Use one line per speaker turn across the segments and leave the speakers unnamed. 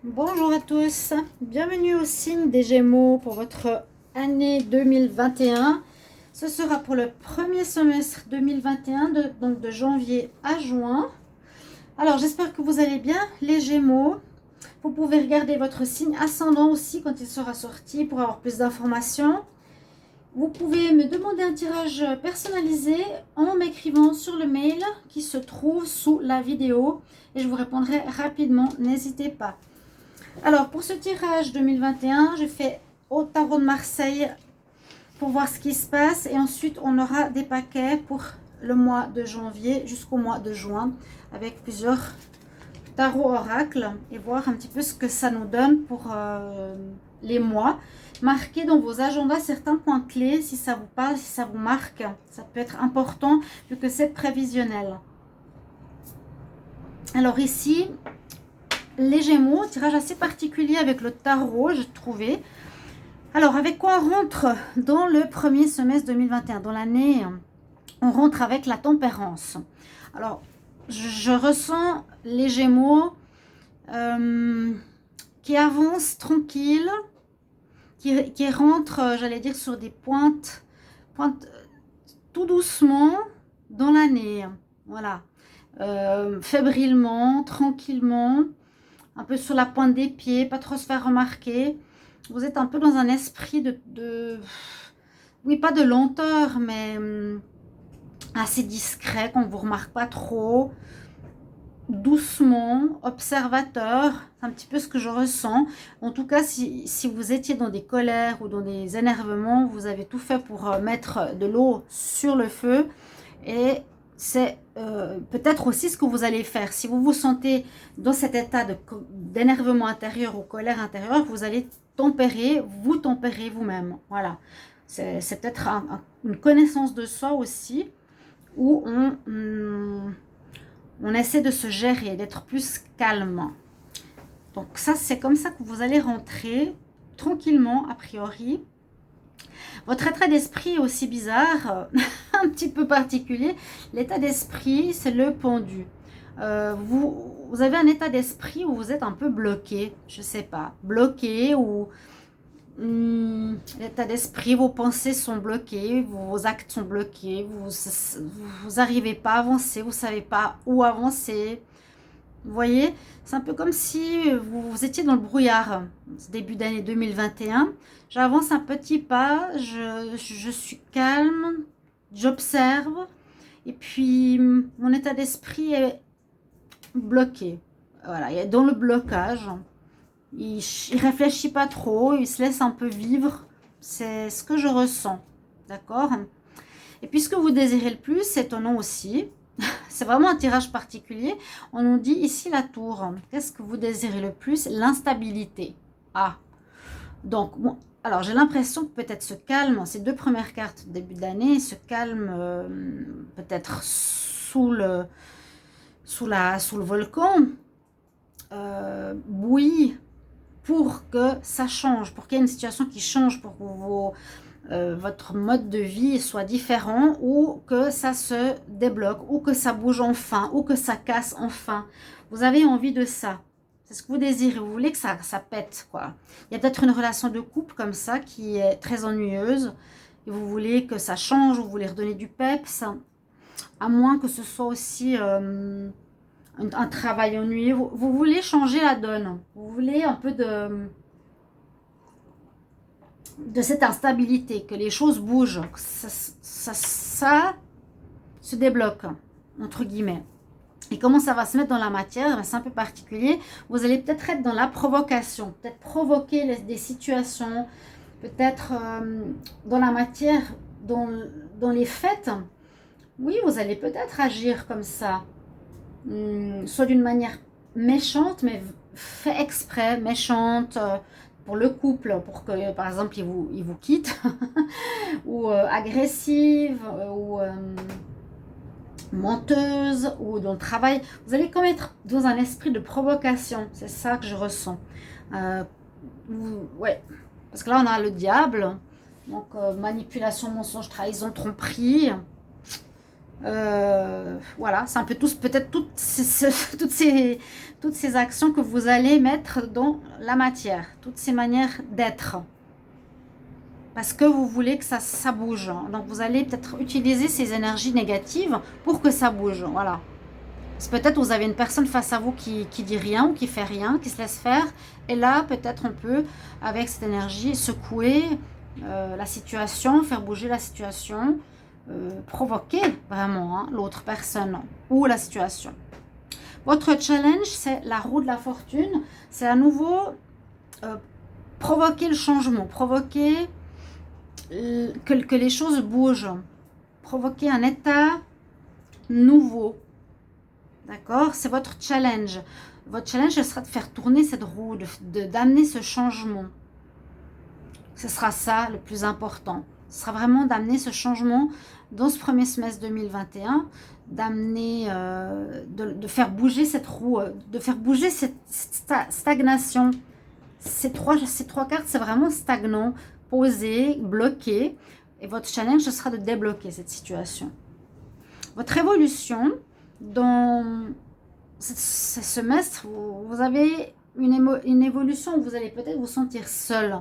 Bonjour à tous, bienvenue au signe des Gémeaux pour votre année 2021. Ce sera pour le premier semestre 2021, donc de janvier à juin. Alors j'espère que vous allez bien les Gémeaux. Vous pouvez regarder votre signe ascendant aussi quand il sera sorti pour avoir plus d'informations. Vous pouvez me demander un tirage personnalisé en m'écrivant sur le mail qui se trouve sous la vidéo et je vous répondrai rapidement, n'hésitez pas. Alors, pour ce tirage 2021, je fais au tarot de Marseille pour voir ce qui se passe. Et ensuite, on aura des paquets pour le mois de janvier jusqu'au mois de juin avec plusieurs tarots oracles et voir un petit peu ce que ça nous donne pour les mois. Marquez dans vos agendas certains points clés si ça vous parle, si ça vous marque. Ça peut être important vu que c'est prévisionnel. Alors ici, les Gémeaux, tirage assez particulier avec le tarot, j'ai trouvé. Alors, avec quoi on rentre dans le premier semestre 2021, dans l'année, on rentre avec la tempérance. Alors, je ressens les Gémeaux qui avancent tranquille, qui rentrent, j'allais dire, sur des pointes tout doucement dans l'année. Voilà. Fébrilement, tranquillement, un peu sur la pointe des pieds, pas trop se faire remarquer. Vous êtes un peu dans un esprit oui, pas de lenteur, mais assez discret, qu'on ne vous remarque pas trop, doucement, observateur, c'est un petit peu ce que je ressens. En tout cas, si vous étiez dans des colères ou dans des énervements, vous avez tout fait pour mettre de l'eau sur le feu et c'est peut-être aussi ce que vous allez faire. Si vous vous sentez dans cet état d'énervement intérieur ou colère intérieure, vous allez vous tempérer vous-même. Voilà. C'est peut-être une connaissance de soi aussi où on essaie de se gérer, d'être plus calme. Donc ça, c'est comme ça que vous allez rentrer tranquillement, a priori. Votre état d'esprit est aussi bizarre, un petit peu particulier. L'état d'esprit, c'est le pendu. Vous avez un état d'esprit où vous êtes un peu bloqué, je sais pas, bloqué ou l'état d'esprit, vos pensées sont bloquées, vos actes sont bloqués, vous n'arrivez pas à avancer, vous savez pas où avancer. Vous voyez, c'est un peu comme si vous étiez dans le brouillard, début d'année 2021. J'avance un petit pas, je suis calme, j'observe, et puis mon état d'esprit est bloqué. Voilà, il est dans le blocage. Il réfléchit pas trop, il se laisse un peu vivre. C'est ce que je ressens. D'accord? Et puis ce que vous désirez le plus, c'est étonnant aussi. C'est vraiment un tirage particulier. On nous dit ici la tour. Qu'est-ce que vous désirez le plus? L'instabilité. Ah, donc, bon, alors j'ai l'impression que peut-être ce calme, ces deux premières cartes début d'année, ce calme peut-être sous le volcan, bouillit pour que ça change, pour qu'il y ait une situation qui change, pour que votre mode de vie soit différent ou que ça se débloque ou que ça bouge enfin ou que ça casse enfin. Vous avez envie de ça. C'est ce que vous désirez. Vous voulez que ça pète, quoi. Il y a peut-être une relation de couple comme ça qui est très ennuyeuse et vous voulez que ça change, vous voulez redonner du peps, à moins que ce soit aussi un travail ennuyeux. Vous voulez changer la donne. Vous voulez un peu de cette instabilité, que les choses bougent, que ça se débloque, entre guillemets. Et comment ça va se mettre dans la matière? C'est un peu particulier. Vous allez peut-être être dans la provocation, peut-être provoquer des situations, peut-être dans la matière, dans les faits. Oui, vous allez peut-être agir comme ça, soit d'une manière méchante, mais fait exprès, méchante, pour le couple, pour que, par exemple, il vous quitte, ou agressive, ou menteuse, ou dans le travail. Vous allez quand même être dans un esprit de provocation, c'est ça que je ressens. Ouais, parce que là, on a le diable, donc manipulation, mensonge, trahison, tromperie. Voilà, c'est un peu tous, peut-être toutes ces actions que vous allez mettre dans la matière, toutes ces manières d'être. Parce que vous voulez que ça bouge. Donc vous allez peut-être utiliser ces énergies négatives pour que ça bouge. Voilà. Peut-être vous avez une personne face à vous qui dit rien ou qui fait rien, qui se laisse faire. Et là, peut-être on peut, avec cette énergie, secouer la situation, faire bouger la situation, provoquer vraiment l'autre personne ou la situation. Votre challenge, c'est la roue de la fortune. C'est à nouveau provoquer le changement, provoquer que les choses bougent, provoquer un état nouveau. D'accord? C'est votre challenge. Votre challenge, ce sera de faire tourner cette roue, d'amener ce changement. Ce sera ça le plus important. Ce sera vraiment d'amener ce changement dans ce premier semestre 2021, d'amener, de faire bouger cette roue, de faire bouger cette stagnation. Ces trois cartes, c'est vraiment stagnant, posé, bloqué. Et votre challenge, ce sera de débloquer cette situation. Votre évolution, dans ce semestre, vous avez une évolution où vous allez peut-être vous sentir seul.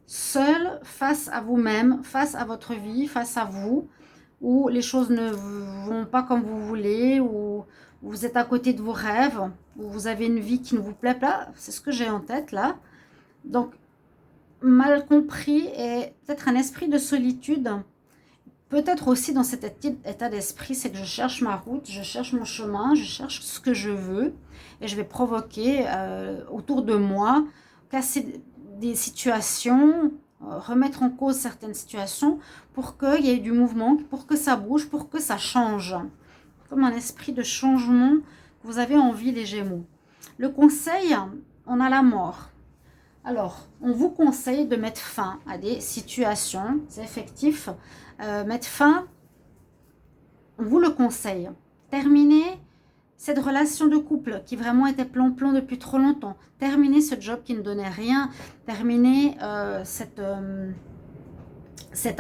Seul face à vous-même, face à votre vie, face à vous, où les choses ne vont pas comme vous voulez, où vous êtes à côté de vos rêves, où vous avez une vie qui ne vous plaît pas. C'est ce que j'ai en tête là. Donc, mal compris et peut-être un esprit de solitude. Peut-être aussi dans cet état d'esprit, c'est que je cherche ma route, je cherche mon chemin, je cherche ce que je veux et je vais provoquer autour de moi, casser des situations, remettre en cause certaines situations pour qu'il y ait du mouvement, pour que ça bouge, pour que ça change. Comme un esprit de changement que vous avez envie, les Gémeaux. Le conseil, on a la mort. Alors, on vous conseille de mettre fin à des situations, c'est effectif, mettre fin, on vous le conseille. Terminer cette relation de couple qui vraiment était plan-plan depuis trop longtemps. Terminer ce job qui ne donnait rien. Terminer cet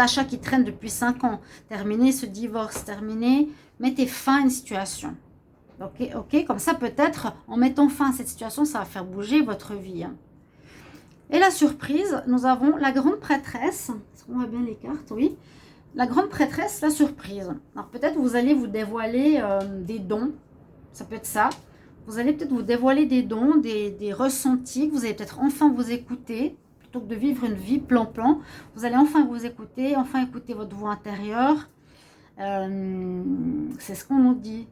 achat qui traîne depuis 5 ans. Terminer ce divorce. Terminer, mettez fin à une situation. Ok, comme ça peut-être, en mettant fin à cette situation, ça va faire bouger votre vie. Et la surprise, nous avons la grande prêtresse. Est-ce qu'on voit bien les cartes? Oui. La grande prêtresse, la surprise. Alors peut-être vous allez vous dévoiler des dons. Ça peut être ça. Vous allez peut-être vous dévoiler des dons, des ressentis. Que vous allez peut-être enfin vous écouter. Plutôt que de vivre une vie plan-plan. Vous allez enfin vous écouter. Enfin écouter votre voix intérieure. C'est ce qu'on nous dit.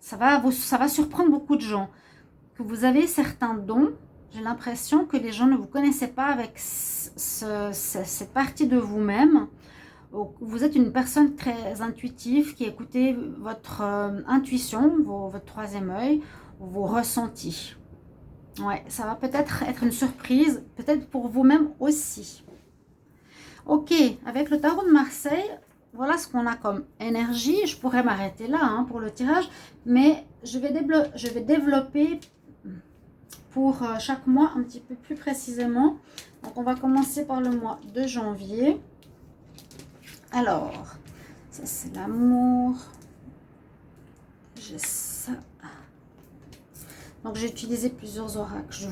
Ça va surprendre beaucoup de gens. Que vous avez certains dons. J'ai l'impression que les gens ne vous connaissaient pas avec cette partie de vous-même. Vous êtes une personne très intuitive qui écoutez votre intuition, votre troisième œil, vos ressentis. Ouais, ça va peut-être être une surprise, peut-être pour vous-même aussi. Ok, avec le tarot de Marseille, voilà ce qu'on a comme énergie. Je pourrais m'arrêter là pour le tirage, mais je vais développer pour chaque mois un petit peu plus précisément. Donc, on va commencer par le mois de janvier. Alors, ça c'est l'amour. J'ai ça. Donc, j'ai utilisé plusieurs oracles.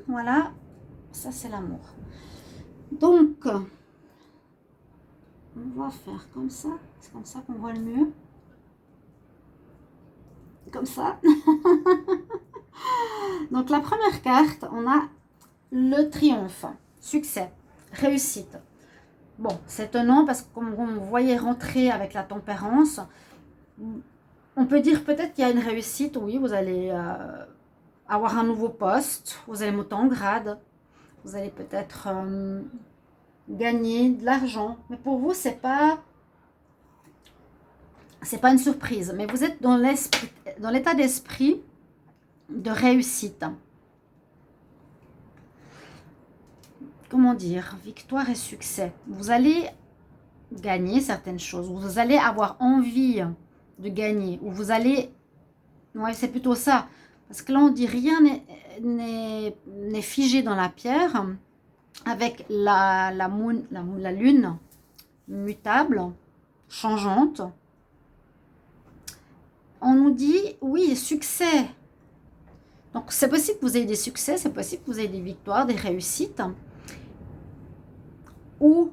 Voilà, ça c'est l'amour. Donc, on va faire comme ça. C'est comme ça qu'on voit le mieux. Comme ça. Donc, la première carte, on a le triomphe, succès, réussite. Bon, c'est étonnant parce que comme on voyait rentrer avec la tempérance, on peut dire peut-être qu'il y a une réussite. Oui, vous allez avoir un nouveau poste, vous allez monter en grade, vous allez peut-être gagner de l'argent. Mais pour vous, c'est pas une surprise. Mais vous êtes dans l'état d'esprit de réussite. Comment dire, victoire et succès. Vous allez gagner certaines choses, vous allez avoir envie de gagner, ou vous allez, ouais, c'est plutôt ça, parce que là on dit rien n'est figé dans la pierre, avec la lune mutable, changeante, on nous dit, oui, succès. Donc, c'est possible que vous ayez des succès, c'est possible que vous ayez des victoires, des réussites. Ou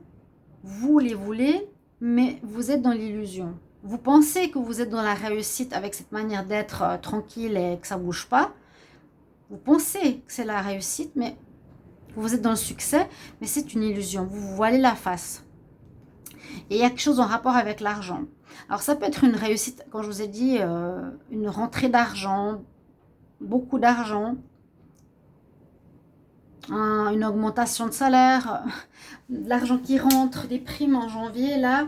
vous les voulez, mais vous êtes dans l'illusion. Vous pensez que vous êtes dans la réussite avec cette manière d'être tranquille et que ça ne bouge pas. Vous pensez que c'est la réussite, mais vous êtes dans le succès, mais c'est une illusion. Vous vous voilez la face. Et il y a quelque chose en rapport avec l'argent. Alors, ça peut être une réussite, quand je vous ai dit, une rentrée d'argent, beaucoup d'argent, une augmentation de salaire, de l'argent qui rentre, des primes en janvier. Là,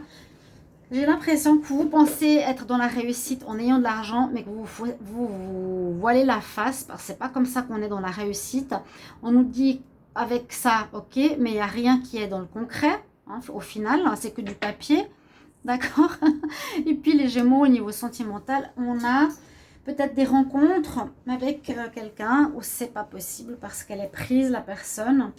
j'ai l'impression que vous pensez être dans la réussite en ayant de l'argent, mais que vous voilez la face, parce que c'est pas comme ça qu'on est dans la réussite. On nous dit avec ça, ok, mais il n'y a rien qui est dans le concret, hein, au final, hein, c'est que du papier, d'accord. Et puis les Gémeaux, au niveau sentimental, on a peut-être des rencontres avec quelqu'un où c'est pas possible parce qu'elle est prise, la personne,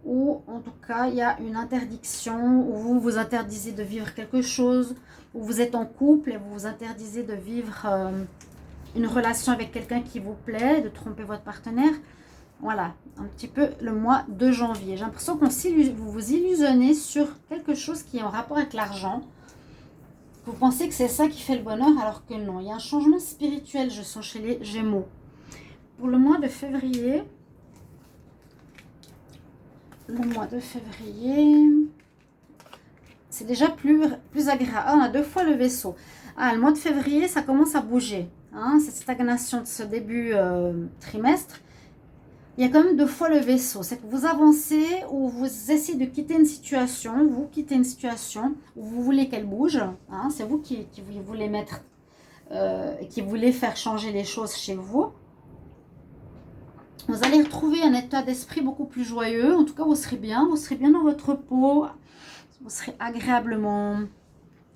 ou en tout cas il y a une interdiction, où vous vous interdisez de vivre quelque chose, où vous êtes en couple et vous vous interdisez de vivre une relation avec quelqu'un qui vous plaît, de tromper votre partenaire. Voilà, un petit peu le mois de janvier. J'ai l'impression que vous vous illusionnez sur quelque chose qui est en rapport avec l'argent. Vous pensez que c'est ça qui fait le bonheur, alors que non. Il y a un changement spirituel, je sens, chez les Gémeaux. Pour le mois de février, c'est déjà plus agréable. Ah, on a 2 fois le Vaisseau. Ah, le mois de février, ça commence à bouger. Hein, cette stagnation de ce début trimestre. Il y a quand même 2 fois le Vaisseau. C'est que vous avancez ou vous essayez de quitter une situation. Vous quittez une situation où vous voulez qu'elle bouge. Hein, c'est vous qui voulez mettre, qui voulez faire changer les choses chez vous. Vous allez retrouver un état d'esprit beaucoup plus joyeux. En tout cas, vous serez bien dans votre peau. Vous serez agréablement...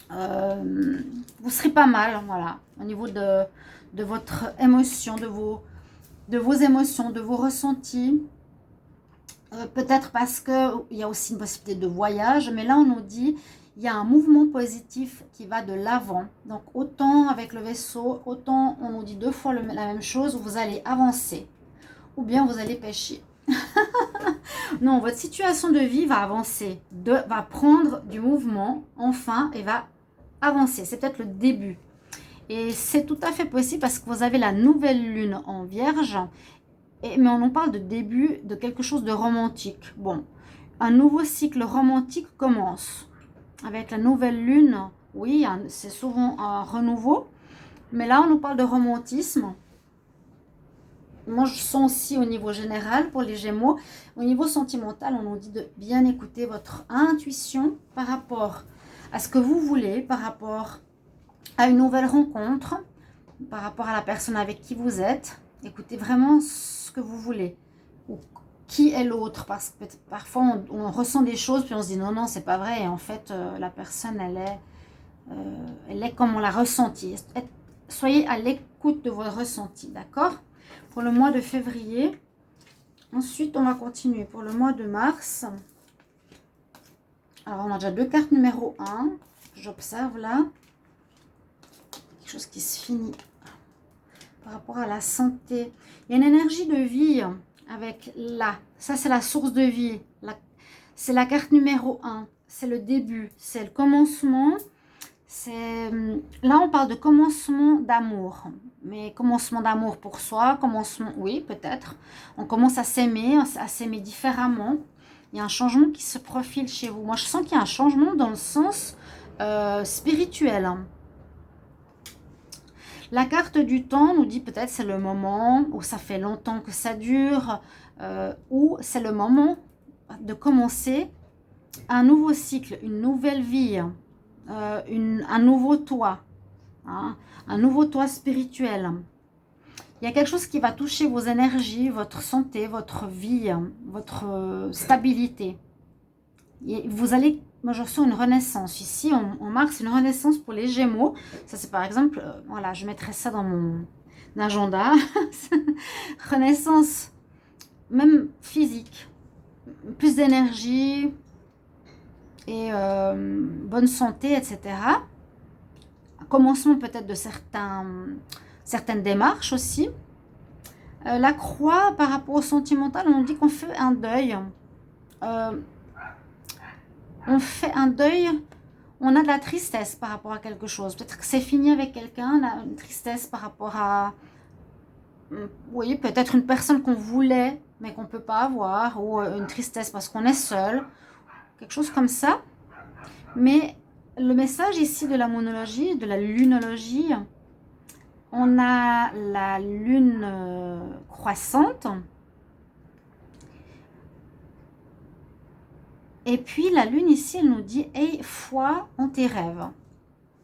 vous serez pas mal, voilà, au niveau de votre émotion, de vos émotions, de vos ressentis. Peut-être parce qu'il y a aussi une possibilité de voyage, mais là on nous dit il y a un mouvement positif qui va de l'avant. Donc autant avec le Vaisseau, autant on nous dit 2 fois la même chose, vous allez avancer ou bien vous allez pêcher. Non, votre situation de vie va avancer, va prendre du mouvement enfin et va avancer. C'est peut-être le début. Et c'est tout à fait possible parce que vous avez la nouvelle lune en Vierge. Mais on en parle de début de quelque chose de romantique. Bon, un nouveau cycle romantique commence. Avec la nouvelle lune, oui, c'est souvent un renouveau. Mais là, on nous parle de romantisme. Moi, je sens aussi au niveau général pour les Gémeaux. Au niveau sentimental, on nous dit de bien écouter votre intuition par rapport à ce que vous voulez, par rapport à une nouvelle rencontre, par rapport à la personne avec qui vous êtes. Écoutez vraiment ce que vous voulez. Ou qui est l'autre. Parce que parfois, on ressent des choses, puis on se dit non, c'est pas vrai. Et en fait, la personne, elle est comme on l'a ressenti. Soyez à l'écoute de vos ressentis, d'accord? Pour le mois de février. Ensuite, on va continuer pour le mois de mars. Alors, on a déjà 2 cartes numéro 1. J'observe là. Quelque chose qui se finit par rapport à la santé. Il y a une énergie de vie avec là. Ça, c'est la source de vie. C'est la carte numéro 1. C'est le début. C'est le commencement. Là, on parle de commencement d'amour. Mais commencement d'amour pour soi, commencement, oui, peut-être. On commence à s'aimer différemment. Il y a un changement qui se profile chez vous. Moi, je sens qu'il y a un changement dans le sens spirituel. La carte du temps nous dit peut-être c'est le moment où ça fait longtemps que ça dure, ou c'est le moment de commencer un nouveau cycle, une nouvelle vie, un nouveau toit, hein, un nouveau toit spirituel. Il y a quelque chose qui va toucher vos énergies, votre santé, votre vie, votre stabilité. Et vous allez, moi je ressens une renaissance. Ici, en mars, une renaissance pour les Gémeaux. Ça c'est par exemple, voilà, je mettrai ça dans mon agenda. Renaissance, même physique. Plus d'énergie et bonne santé, etc. commencement peut-être de certaines démarches aussi. La croix, par rapport au sentimental, on dit qu'on fait un deuil. On fait un deuil, on a de la tristesse par rapport à quelque chose. Peut-être que c'est fini avec quelqu'un, une tristesse par rapport à, oui, peut-être une personne qu'on voulait, mais qu'on ne peut pas avoir, ou une tristesse parce qu'on est seul, quelque chose comme ça. Mais le message ici de la monologie, de la lunologie, on a la lune croissante. Et puis la lune ici, elle nous dit « Aie foi en tes rêves ».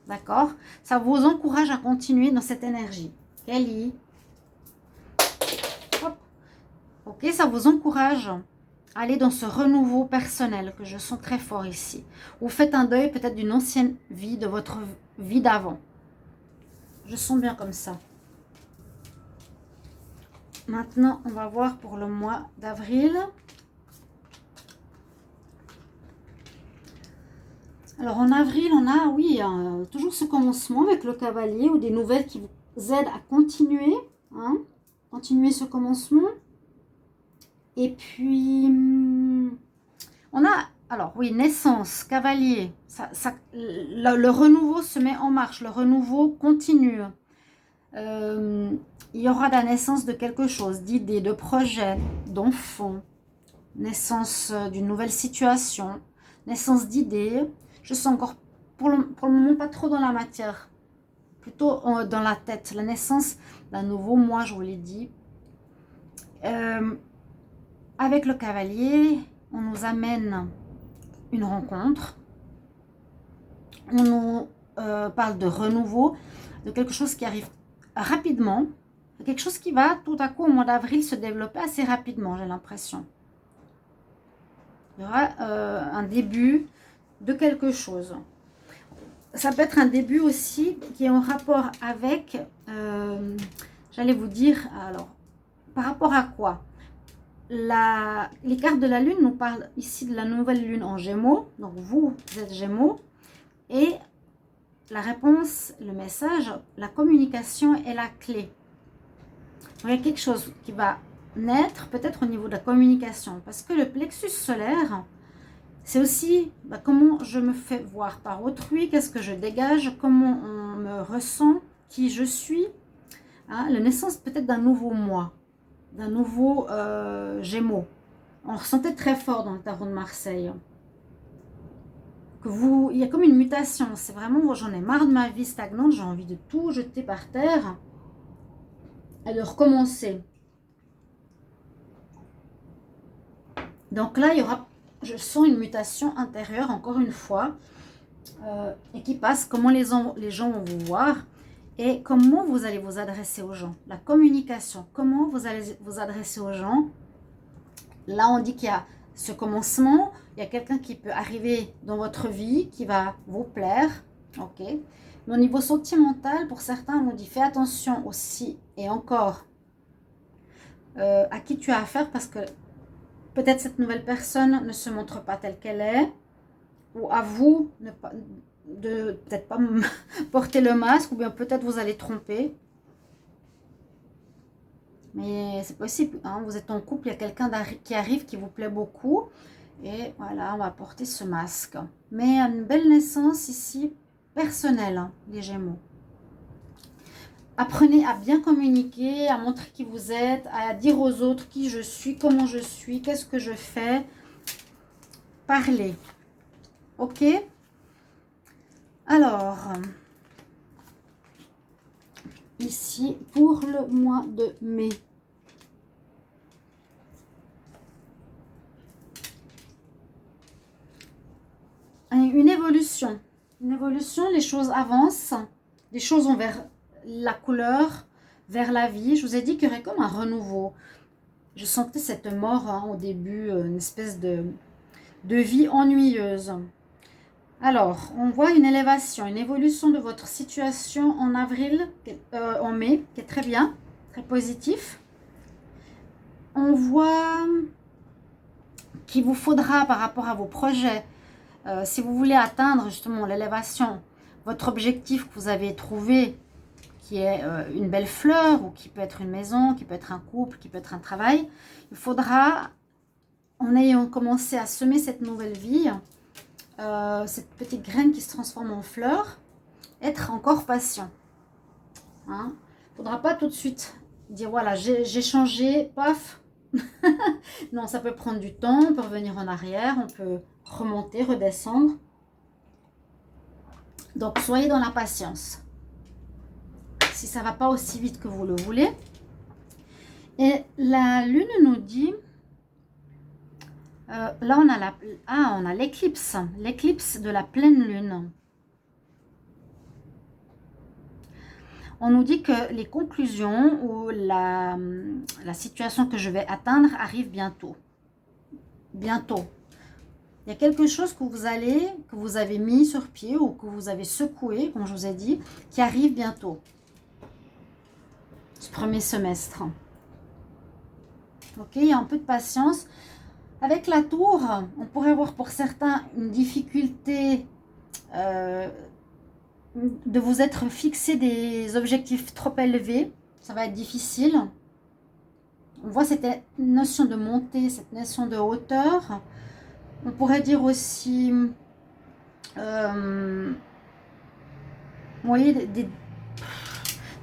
D'accord? Ça vous encourage à continuer dans cette énergie. Kelly. Hop. Ok, ça vous encourage à aller dans ce renouveau personnel que je sens très fort ici. Vous faites un deuil peut-être d'une ancienne vie, de votre vie d'avant. Je sens bien comme ça. Maintenant, on va voir pour le mois d'avril. Alors en avril, on a, oui, toujours ce commencement avec le cavalier ou des nouvelles qui vous aident à continuer, hein, continuer ce commencement. Et puis, on a, alors oui, naissance, cavalier, le renouveau se met en marche, le renouveau continue. Il y aura la naissance de quelque chose, d'idées, de projets, d'enfants, naissance d'une nouvelle situation, naissance d'idées. Je sens encore pour le moment pas trop dans la matière, plutôt dans la tête. La naissance d'un nouveau moi, je vous l'ai dit. Avec le cavalier, on nous amène une rencontre. On nous parle de renouveau, de quelque chose qui arrive rapidement. Quelque chose qui va tout à coup au mois d'avril se développer assez rapidement, j'ai l'impression. Il y aura un début de quelque chose. Ça peut être un début aussi qui est en rapport avec, j'allais vous dire, alors, par rapport à quoi? Les cartes de la lune nous parlent ici de la nouvelle lune en Gémeaux. Donc vous êtes Gémeaux. Et la réponse, le message, la communication est la clé. Donc, il y a quelque chose qui va naître peut-être au niveau de la communication. Parce que le plexus solaire, c'est aussi comment je me fais voir par autrui, qu'est-ce que je dégage, comment on me ressent, qui je suis. Hein, la naissance peut-être d'un nouveau moi, d'un nouveau Gémeaux. On ressentait très fort dans le tarot de Marseille. Il y a comme une mutation. C'est vraiment, j'en ai marre de ma vie stagnante, j'ai envie de tout jeter par terre et de recommencer. Donc là, il y aura, je sens une mutation intérieure, encore une fois, et qui passe, comment les gens vont vous voir et comment vous allez vous adresser aux gens. La communication, comment vous allez vous adresser aux gens. Là, on dit qu'il y a ce commencement, il y a quelqu'un qui peut arriver dans votre vie, qui va vous plaire, ok. Mais au niveau sentimental, pour certains, on nous dit fais attention aussi et encore à qui tu as affaire, parce que peut-être cette nouvelle personne ne se montre pas telle qu'elle est, ou à vous de peut-être pas porter le masque, ou bien peut-être vous allez tromper. Mais c'est possible, hein, vous êtes en couple, il y a quelqu'un qui arrive, qui vous plaît beaucoup. Et voilà, on va porter ce masque. Mais une belle naissance ici, personnelle, hein, les Gémeaux. Apprenez à bien communiquer, à montrer qui vous êtes, à dire aux autres qui je suis, comment je suis, qu'est-ce que je fais. Parlez. Ok? Alors, ici, pour le mois de mai. Une évolution. Une évolution, les choses avancent. Les choses vont vers la couleur, vers la vie. Je vous ai dit qu'il y aurait comme un renouveau. Je sentais cette mort hein, au début, une espèce de vie ennuyeuse. Alors, on voit une élévation, une évolution de votre situation en avril, en mai, qui est très bien, très positif. On voit qu'il vous faudra par rapport à vos projets, si vous voulez atteindre justement l'élévation, votre objectif que vous avez trouvé, qui est une belle fleur, ou qui peut être une maison, qui peut être un couple, qui peut être un travail, il faudra, en ayant commencé à semer cette nouvelle vie, cette petite graine qui se transforme en fleur, être encore patient. Hein. Il ne faudra pas tout de suite dire voilà, j'ai changé, paf. Non, ça peut prendre du temps, on peut revenir en arrière, on peut remonter, redescendre. Donc, soyez dans la patience. Si ça ne va pas aussi vite que vous le voulez. Et la lune nous dit, là on a l'éclipse de la pleine lune. On nous dit que les conclusions ou la situation que je vais atteindre arrive bientôt. Bientôt. Il y a quelque chose que vous avez mis sur pied ou que vous avez secoué, comme je vous ai dit, qui arrive bientôt. Ce premier semestre. Ok, il y a un peu de patience. Avec la tour, on pourrait avoir pour certains une difficulté de vous être fixé des objectifs trop élevés. Ça va être difficile. On voit cette notion de montée, cette notion de hauteur. On pourrait dire aussi, vous voyez, des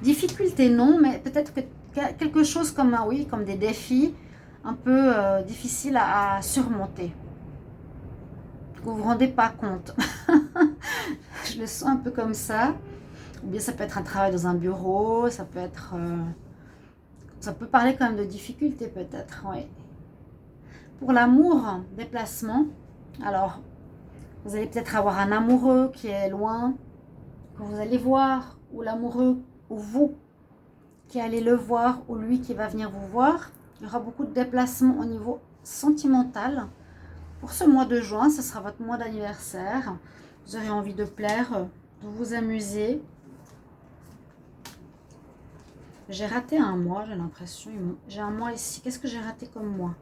difficultés, non, mais peut-être que quelque chose comme, oui, comme des défis un peu difficiles à surmonter. Vous ne vous rendez pas compte. Je le sens un peu comme ça. Ou bien ça peut être un travail dans un bureau, ça peut être... ça peut parler quand même de difficultés peut-être, oui. Pour l'amour, déplacement, alors vous allez peut-être avoir un amoureux qui est loin, que vous allez voir, ou l'amoureux, ou vous qui allez le voir, ou lui qui va venir vous voir. Il y aura beaucoup de déplacements au niveau sentimental. Pour ce mois de juin, ce sera votre mois d'anniversaire. Vous aurez envie de plaire, de vous amuser. J'ai raté un mois, j'ai l'impression. J'ai un mois ici. Qu'est-ce que j'ai raté comme mois ?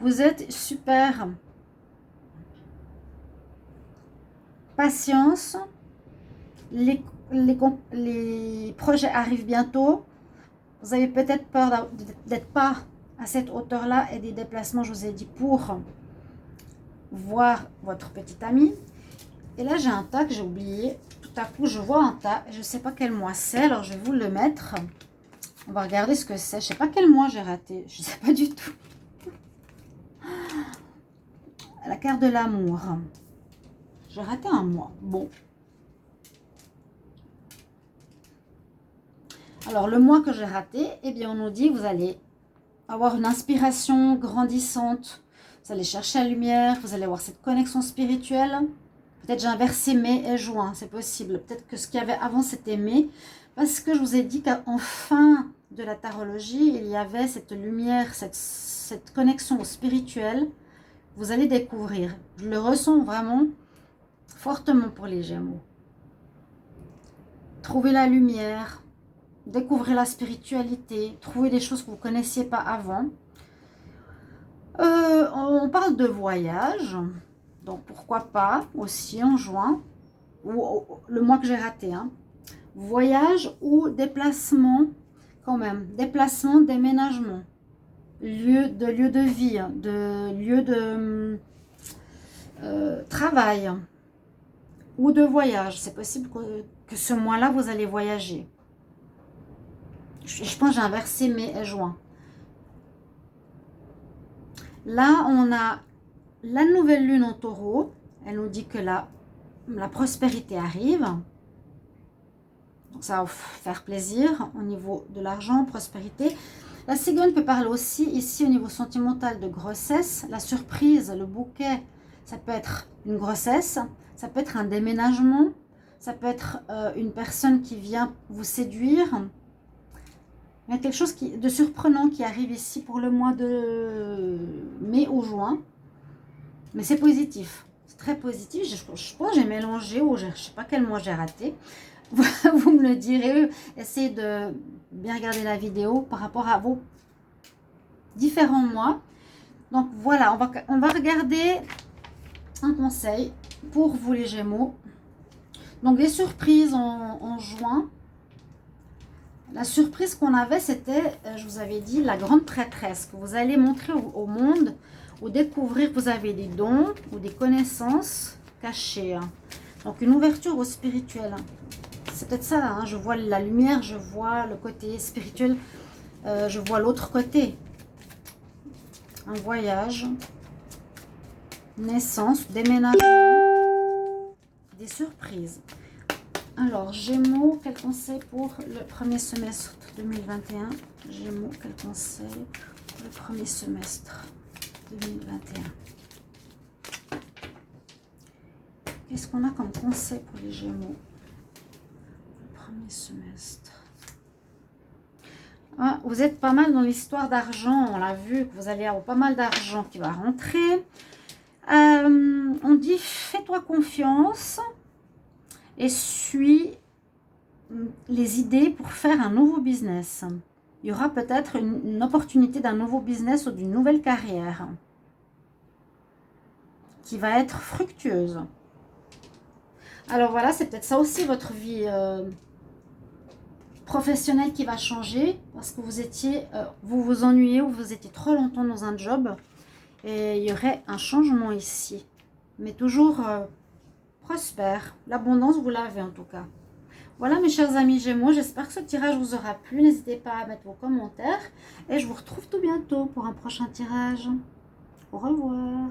Vous êtes super. Patience. Les projets arrivent bientôt. Vous avez peut-être peur d'être pas à cette hauteur-là et des déplacements, je vous ai dit, pour voir votre petite amie. Et là, j'ai un tas que j'ai oublié. Tout à coup, je vois un tas. Je ne sais pas quel mois c'est, alors je vais vous le mettre. On va regarder ce que c'est. Je ne sais pas quel mois j'ai raté. Je ne sais pas du tout. La carte de l'amour. J'ai raté un mois. Bon. Alors, le mois que j'ai raté, eh bien, on nous dit, vous allez avoir une inspiration grandissante. Vous allez chercher la lumière. Vous allez avoir cette connexion spirituelle. Peut-être j'ai inversé mai et juin, c'est possible. Peut-être que ce qu'il y avait avant, c'était mai. Parce que je vous ai dit qu'en fin de la tarologie, il y avait cette lumière, cette connexion spirituelle. Vous allez découvrir. Je le ressens vraiment fortement pour les Gémeaux. Trouvez la lumière, découvrez la spiritualité, trouvez des choses que vous ne connaissiez pas avant. On parle de voyage. Donc, pourquoi pas aussi en juin, ou le mois que j'ai raté. Hein. Voyage ou déplacement, quand même. Déplacement, déménagement. Lieu de vie, de lieu de travail ou de voyage. C'est possible que ce mois-là, vous allez voyager. Je pense que j'ai inversé mai et juin. Là, on a la nouvelle lune en taureau. Elle nous dit que la prospérité arrive. Donc ça va vous faire plaisir au niveau de l'argent, prospérité. La cigogne peut parler aussi ici au niveau sentimental de grossesse. La surprise, le bouquet, ça peut être une grossesse. Ça peut être un déménagement. Ça peut être une personne qui vient vous séduire. Il y a quelque chose de surprenant qui arrive ici pour le mois de mai ou juin. Mais c'est positif. C'est très positif. Je pense que j'ai mélangé ou je ne sais pas quel mois j'ai raté. Vous me le direz. Essayez de bien regarder la vidéo par rapport à vos différents mois. Donc voilà, on va regarder un conseil pour vous les Gémeaux. Donc les surprises en juin. La surprise qu'on avait, c'était, je vous avais dit, la grande prêtresse que vous allez montrer au monde ou découvrir que vous avez des dons ou des connaissances cachées. Donc une ouverture au spirituel. C'est peut-être ça, hein. Je vois la lumière, je vois le côté spirituel, je vois l'autre côté. Un voyage, naissance, déménagement, des surprises. Alors, Gémeaux, quel conseil pour le premier semestre 2021? Gémeaux, quel conseil pour le premier semestre 2021? Qu'est-ce qu'on a comme conseil pour les Gémeaux? Le premier semestre. Ah, vous êtes pas mal dans l'histoire d'argent. On l'a vu que vous allez avoir pas mal d'argent qui va rentrer. On dit, fais-toi confiance et suis les idées pour faire un nouveau business. Il y aura peut-être une opportunité d'un nouveau business ou d'une nouvelle carrière qui va être fructueuse. Alors voilà, c'est peut-être ça aussi votre vie professionnelle qui va changer parce que vous étiez, vous vous ennuyez ou vous étiez trop longtemps dans un job et il y aurait un changement ici. Mais toujours prospère. L'abondance, vous l'avez en tout cas. Voilà mes chers amis Gémeaux, j'espère que ce tirage vous aura plu. N'hésitez pas à mettre vos commentaires et je vous retrouve tout bientôt pour un prochain tirage. Au revoir.